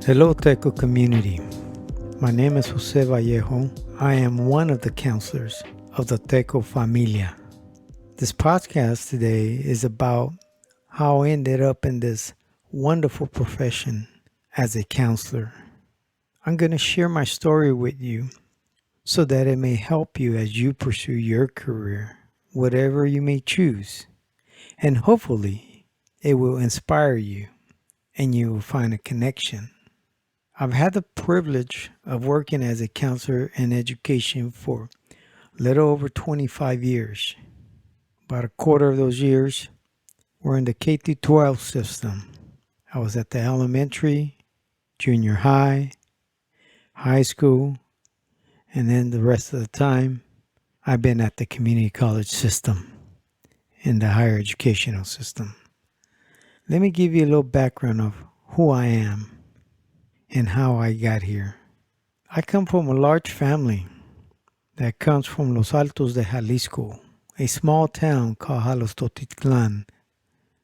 Hello, Teco community. My name is Jose Vallejo. I am one of the counselors of the Teco Familia. This podcast today is about how I ended up in this wonderful profession as a counselor. I'm going to share my story with you so that it may help you as you pursue your career, whatever you may choose. And hopefully, it will inspire you and you will find a connection. I've had the privilege of working as a counselor in education for a little over 25 years. About a quarter of those years were in the K through 12 system. I was at the elementary, junior high, high school, and then the rest of the time I've been at the community college system in the higher educational system. Let me give you a little background of who I am and how I got here. I come from a large family that comes from Los Altos de Jalisco, a small town called Jalostotitlan.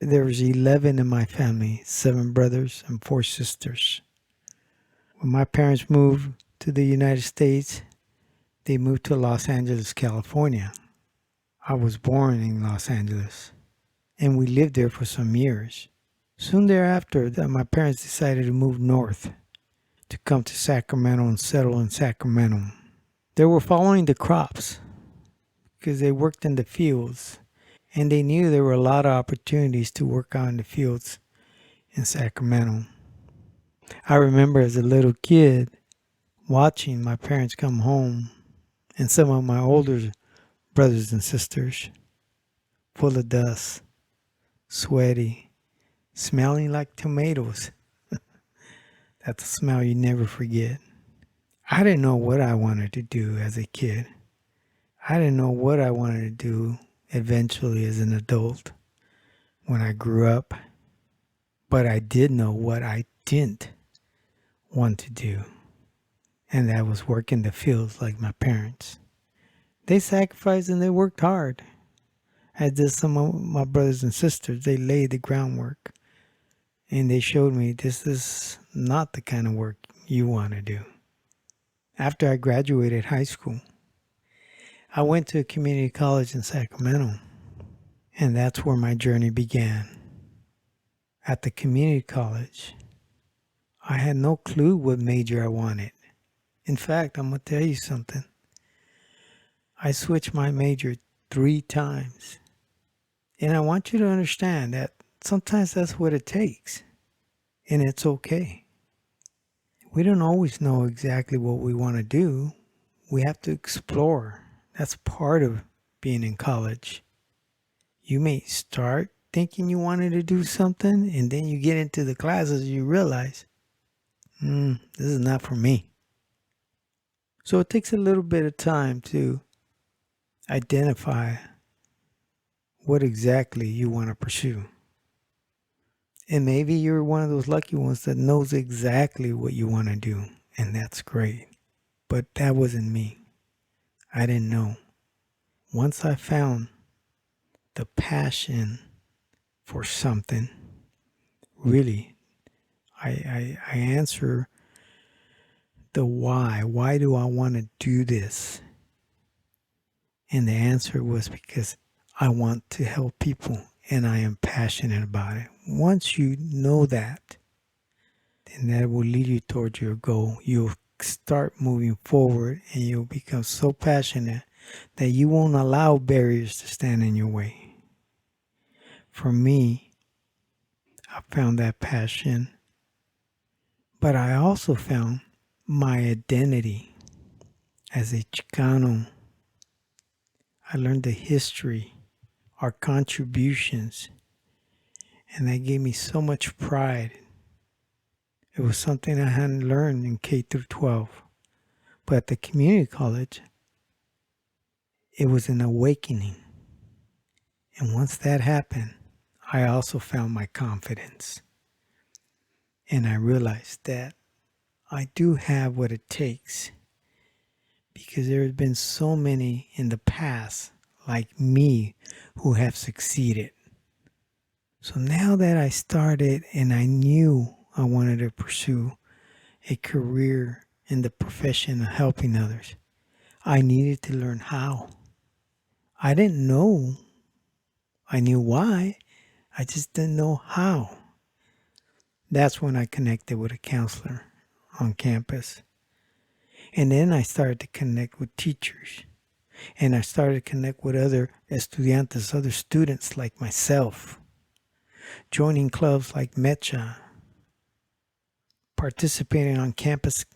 There's 11 in my family, 7 brothers and 4 sisters. When my parents moved to the United States, they moved to Los Angeles, California. I was born in Los Angeles, and we lived there for some years. Soon thereafter, my parents decided to move north to come to Sacramento and settle in Sacramento. They were following the crops because they worked in the fields, and they knew there were a lot of opportunities to work out in the fields in Sacramento. I remember as a little kid watching my parents come home and some of my older brothers and sisters full of dust, sweaty, smelling like tomatoes. That's a smell you never forget. I didn't know what I wanted to do as a kid. I didn't know what I wanted to do eventually as an adult when I grew up. But I did know what I didn't want to do. And that was work in the fields like my parents. They sacrificed and they worked hard. As did some of my brothers and sisters. They laid the groundwork. And they showed me this is not the kind of work you want to do. After I graduated high school, I went to a community college in Sacramento, and that's where my journey began. At the community college, I had no clue what major I wanted. In fact, I'm going to tell you something. I switched my major 3 times. And I want you to understand that sometimes that's what it takes, and it's okay. We don't always know exactly what we want to do. We have to explore. That's part of being in college. You may start thinking you wanted to do something, and then you get into the classes and you realize, this is not for me. So it takes a little bit of time to identify what exactly you want to pursue. And maybe you're one of those lucky ones that knows exactly what you want to do, and that's great. But that wasn't me. I didn't know. Once I found the passion for something, really, I answer the why. Why do I want to do this? And the answer was because I want to help people and I am passionate about it. Once you know that, then that will lead you towards your goal. You'll start moving forward and you'll become so passionate that you won't allow barriers to stand in your way. For me, I found that passion, but I also found my identity as a Chicano. I learned the history, our contributions, and that gave me so much pride. It was something I hadn't learned in K through 12. But at the community college, it was an awakening. And once that happened, I also found my confidence. And I realized that I do have what it takes, because there have been so many in the past like me who have succeeded. So now that I started and I knew I wanted to pursue a career in the profession of helping others. I needed to learn how. I didn't know. I knew why. I just didn't know how. That's when I connected with a counselor on campus. And then I started to connect with teachers. And I started to connect with other estudiantes, other students like myself, joining clubs like Mecha, participating on campus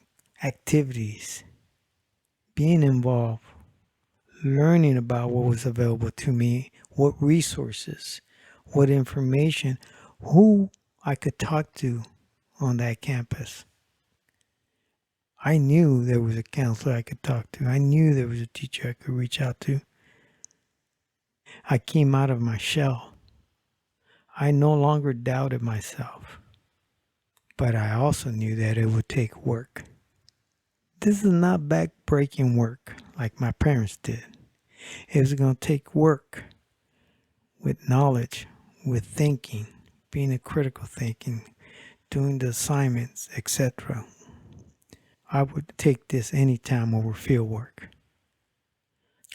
activities, being involved, learning about what was available to me, what resources, what information, who I could talk to on that campus. I knew there was a counselor I could talk to. I knew there was a teacher I could reach out to. I came out of my shell. I no longer doubted myself, but I also knew that it would take work. This is not back-breaking work like my parents did. It was going to take work with knowledge, with thinking, being a critical thinking, doing the assignments, etc. I would take this anytime over field work.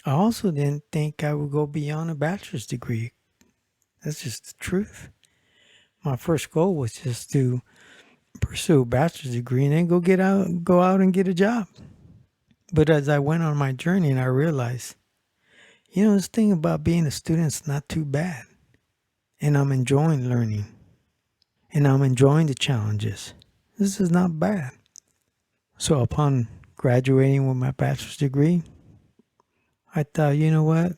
I also didn't think I would go beyond a bachelor's degree. That's just the truth. My first goal was just to pursue a bachelor's degree and then go out and get a job. But as I went on my journey and I realized, this thing about being a student is not too bad. And I'm enjoying learning. And I'm enjoying the challenges. This is not bad. So upon graduating with my bachelor's degree, I thought, you know what?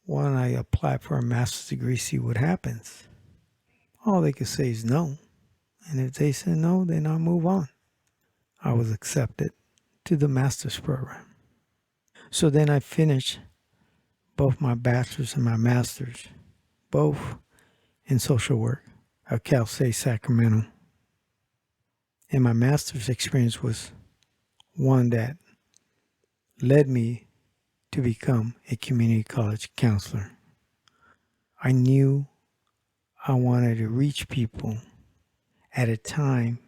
Why don't I apply for a master's degree, see what happens? All they could say is no. And if they said no, then I'll move on. I was accepted to the master's program. So then I finished both my bachelor's and my master's, both in social work at Cal State Sacramento. And my master's experience was one that led me to become a community college counselor. I knew I wanted to reach people at a time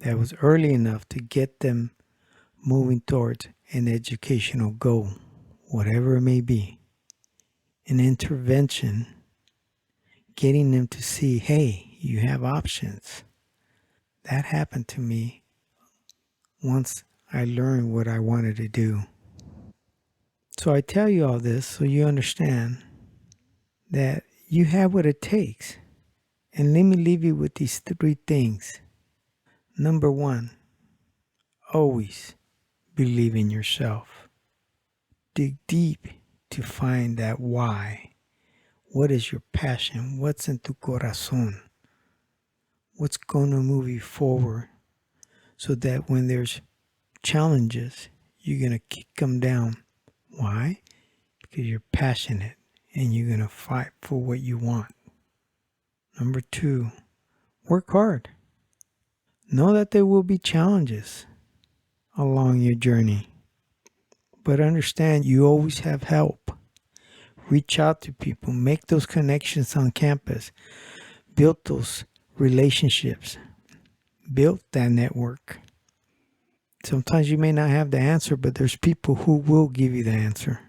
that was early enough to get them moving towards an educational goal, whatever it may be. An intervention, getting them to see, hey, you have options. That happened to me once I learned what I wanted to do. So I tell you all this so you understand that you have what it takes. And let me leave you with these 3 things. Number 1, always believe in yourself. Dig deep to find that why. What is your passion? What's in tu corazón? What's going to move you forward so that when there's challenges, you're going to kick them down. Why? Because you're passionate and you're going to fight for what you want. Number 2, work hard. Know that there will be challenges along your journey, but understand you always have help. Reach out to people, make those connections on campus, build those relationships, build that network. Sometimes you may not have the answer, but there's people who will give you the answer.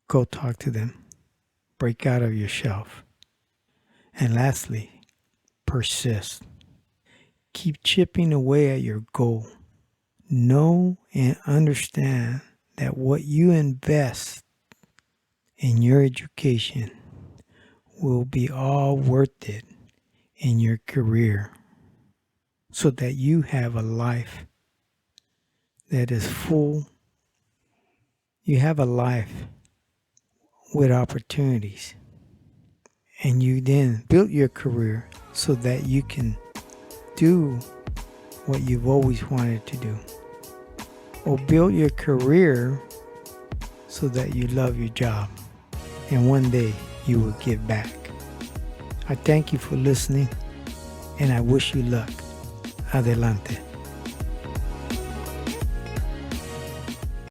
Go talk to them. Break out of your shelf. And lastly, persist. Keep chipping away at your goal. Know and understand that what you invest in your education will be all worth it in your career so that you have a life that is full. You have a life with opportunities. And you then build your career so that you can do what you've always wanted to do. Or build your career so that you love your job. And one day you will give back. I thank you for listening and I wish you luck. Adelante.